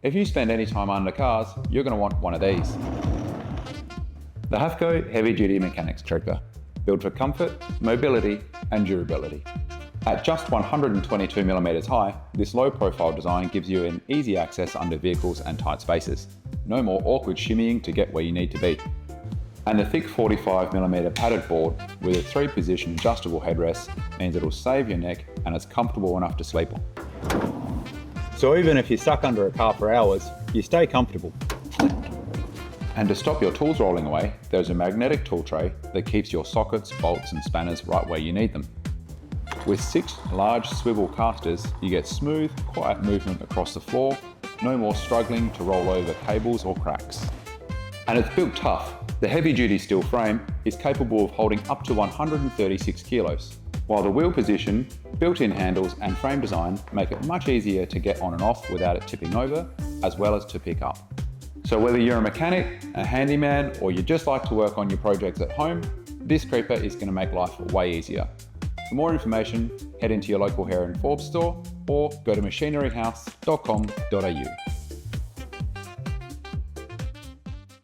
If you spend any time under cars, you're going to want one of these. The HAFCO Heavy Duty Mechanics Trooper, built for comfort, mobility and durability. At just 122mm high, this low-profile design gives you an easy access under vehicles and tight spaces. No more awkward shimmying to get where you need to be. And the thick 45mm padded board with a 3-position adjustable headrest means it'll save your neck and it's comfortable enough to sleep on. So even if you're stuck under a car for hours, you stay comfortable. And to stop your tools rolling away, there's a magnetic tool tray that keeps your sockets, bolts and spanners right where you need them. With 6 large swivel casters, you get smooth, quiet movement across the floor, no more struggling to roll over cables or cracks. And it's built tough. The heavy-duty steel frame is capable of holding up to 136 kilos, while the wheel position, built-in handles and frame design make it much easier to get on and off without it tipping over, as well as to pick up. So whether you're a mechanic, a handyman, or you just like to work on your projects at home, this creeper is going to make life way easier. For more information, head into your local Hare and Forbes store or go to machineryhouse.com.au.